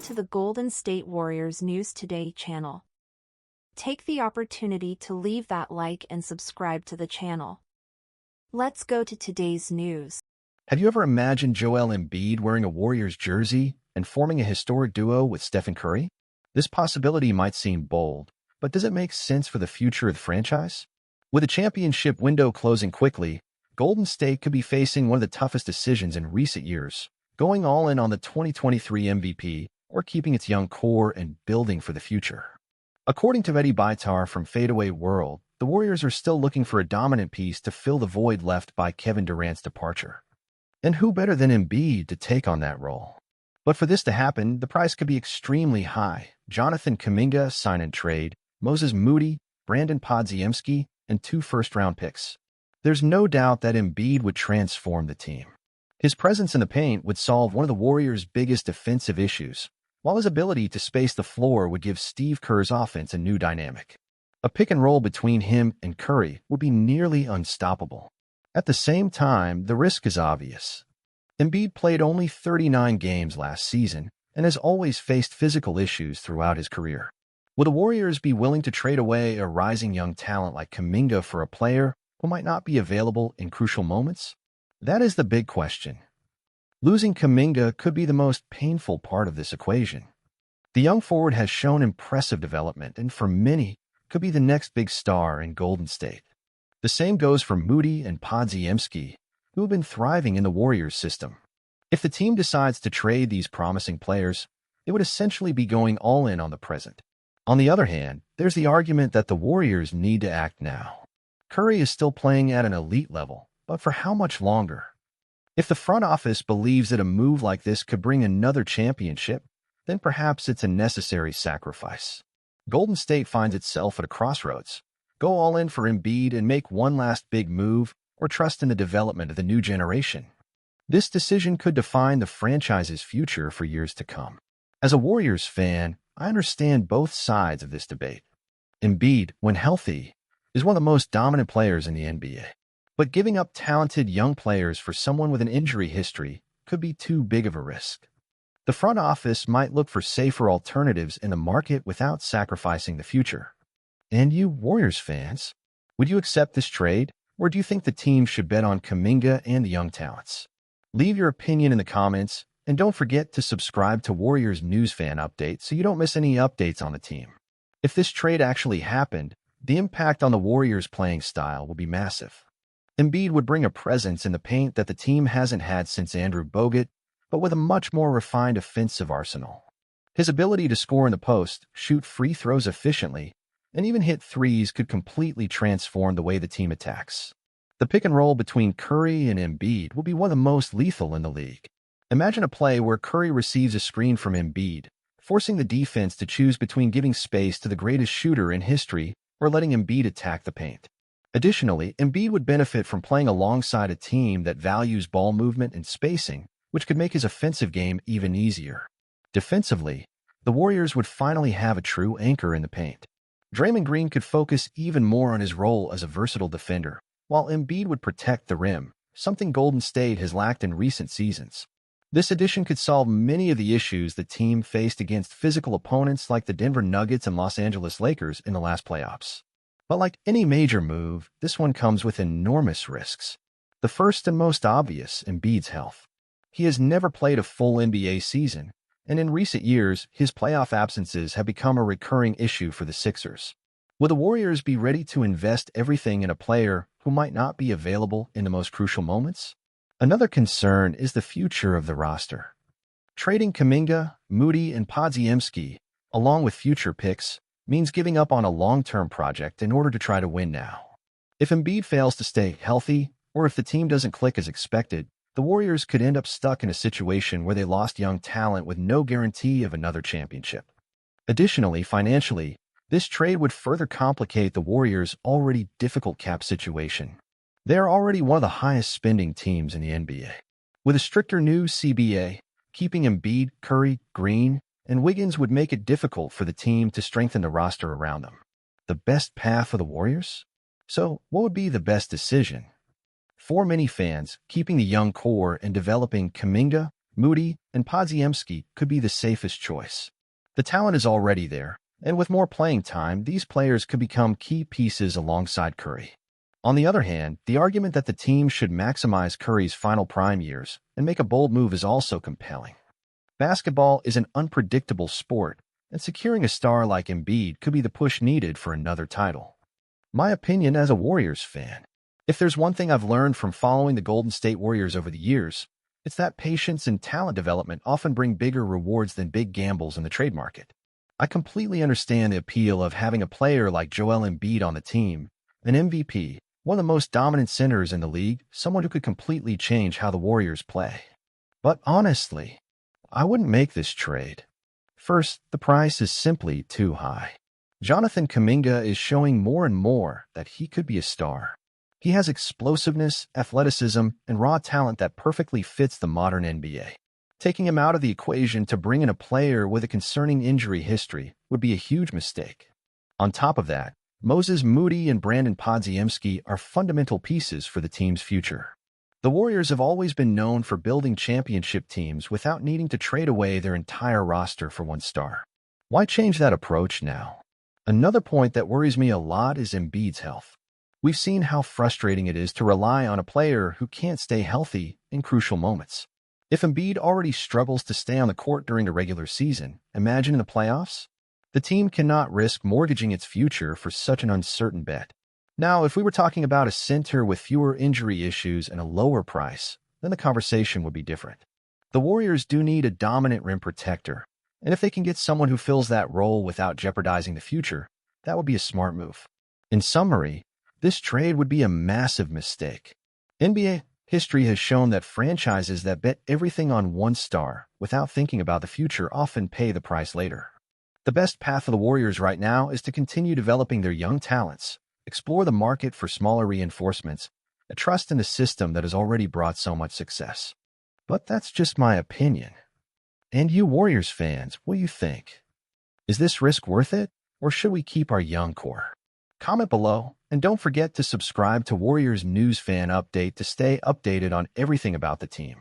to the Golden State Warriors News Today channel. Take the opportunity to leave that like and subscribe to the channel. Let's go to today's news. Have you ever imagined Joel Embiid wearing a Warriors jersey and forming a historic duo with Stephen Curry? This possibility might seem bold, but does it make sense for the future of the franchise? With the championship window closing quickly, Golden State could be facing one of the toughest decisions in recent years, going all in on the 2023 MVP or keeping its young core and building for the future. According to Eddie Beitar from Fadeaway World, the Warriors are still looking for a dominant piece to fill the void left by Kevin Durant's departure. And who better than Embiid to take on that role? But for this to happen, the price could be extremely high. Jonathan Kuminga sign and trade, Moses Moody, Brandon Podziemski, and 2 first-round picks. There's no doubt that Embiid would transform the team. His presence in the paint would solve one of the Warriors' biggest defensive issues, while his ability to space the floor would give Steve Kerr's offense a new dynamic. A pick and roll between him and Curry would be nearly unstoppable. At the same time, the risk is obvious. Embiid played only 39 games last season and has always faced physical issues throughout his career. Will the Warriors be willing to trade away a rising young talent like Kuminga for a player who might not be available in crucial moments? That is the big question. Losing Kuminga could be the most painful part of this equation. The young forward has shown impressive development and for many could be the next big star in Golden State. The same goes for Moody and Podziemski, who have been thriving in the Warriors system. If the team decides to trade these promising players, it would essentially be going all in on the present. On the other hand, there's the argument that the Warriors need to act now. Curry is still playing at an elite level, but for how much longer? If the front office believes that a move like this could bring another championship, then perhaps it's a necessary sacrifice. Golden State finds itself at a crossroads. Go all in for Embiid and make one last big move, or trust in the development of the new generation. This decision could define the franchise's future for years to come. As a Warriors fan, I understand both sides of this debate. Embiid, when healthy, is one of the most dominant players in the NBA. But giving up talented young players for someone with an injury history could be too big of a risk. The front office might look for safer alternatives in the market without sacrificing the future. And you Warriors fans, would you accept this trade, or do you think the team should bet on Kuminga and the young talents? Leave your opinion in the comments, and don't forget to subscribe to Warriors News Fan Update so you don't miss any updates on the team. If this trade actually happened, the impact on the Warriors' playing style will be massive. Embiid would bring a presence in the paint that the team hasn't had since Andrew Bogut, but with a much more refined offensive arsenal. His ability to score in the post, shoot free throws efficiently, and even hit threes could completely transform the way the team attacks. The pick and roll between Curry and Embiid will be one of the most lethal in the league. Imagine a play where Curry receives a screen from Embiid, forcing the defense to choose between giving space to the greatest shooter in history or letting Embiid attack the paint. Additionally, Embiid would benefit from playing alongside a team that values ball movement and spacing, which could make his offensive game even easier. Defensively, the Warriors would finally have a true anchor in the paint. Draymond Green could focus even more on his role as a versatile defender, while Embiid would protect the rim, something Golden State has lacked in recent seasons. This addition could solve many of the issues the team faced against physical opponents like the Denver Nuggets and Los Angeles Lakers in the last playoffs. But like any major move, this one comes with enormous risks. The first and most obvious, Embiid's health. He has never played a full NBA season, and in recent years, his playoff absences have become a recurring issue for the Sixers. Will the Warriors be ready to invest everything in a player who might not be available in the most crucial moments? Another concern is the future of the roster. Trading Kuminga, Moody, and Podziemski, along with future picks, means giving up on a long-term project in order to try to win now. If Embiid fails to stay healthy, or if the team doesn't click as expected, the Warriors could end up stuck in a situation where they lost young talent with no guarantee of another championship. Additionally, financially, this trade would further complicate the Warriors' already difficult cap situation. They are already one of the highest spending teams in the NBA. With a stricter new CBA, keeping Embiid, Curry, Green, and Wiggins would make it difficult for the team to strengthen the roster around them. The best path for the Warriors? So, what would be the best decision? For many fans, keeping the young core and developing Kuminga, Moody, and Podziemski could be the safest choice. The talent is already there, and with more playing time, these players could become key pieces alongside Curry. On the other hand, the argument that the team should maximize Curry's final prime years and make a bold move is also compelling. Basketball is an unpredictable sport, and securing a star like Embiid could be the push needed for another title. My opinion as a Warriors fan. If there's one thing I've learned from following the Golden State Warriors over the years, it's that patience and talent development often bring bigger rewards than big gambles in the trade market. I completely understand the appeal of having a player like Joel Embiid on the team, an MVP, one of the most dominant centers in the league, someone who could completely change how the Warriors play. But honestly, I wouldn't make this trade. First, the price is simply too high. Jonathan Kuminga is showing more and more that he could be a star. He has explosiveness, athleticism, and raw talent that perfectly fits the modern NBA. Taking him out of the equation to bring in a player with a concerning injury history would be a huge mistake. On top of that, Moses Moody and Brandon Podziemski are fundamental pieces for the team's future. The Warriors have always been known for building championship teams without needing to trade away their entire roster for one star. Why change that approach now? Another point that worries me a lot is Embiid's health. We've seen how frustrating it is to rely on a player who can't stay healthy in crucial moments. If Embiid already struggles to stay on the court during the regular season, imagine in the playoffs? The team cannot risk mortgaging its future for such an uncertain bet. Now, if we were talking about a center with fewer injury issues and a lower price, then the conversation would be different. The Warriors do need a dominant rim protector, and if they can get someone who fills that role without jeopardizing the future, that would be a smart move. In summary, this trade would be a massive mistake. NBA history has shown that franchises that bet everything on one star without thinking about the future often pay the price later. The best path for the Warriors right now is to continue developing their young talents, explore the market for smaller reinforcements, and trust in the system that has already brought so much success. But that's just my opinion. And you Warriors fans, what do you think? Is this risk worth it, or should we keep our young core? Comment below, and don't forget to subscribe to Warriors News Fan Update to stay updated on everything about the team.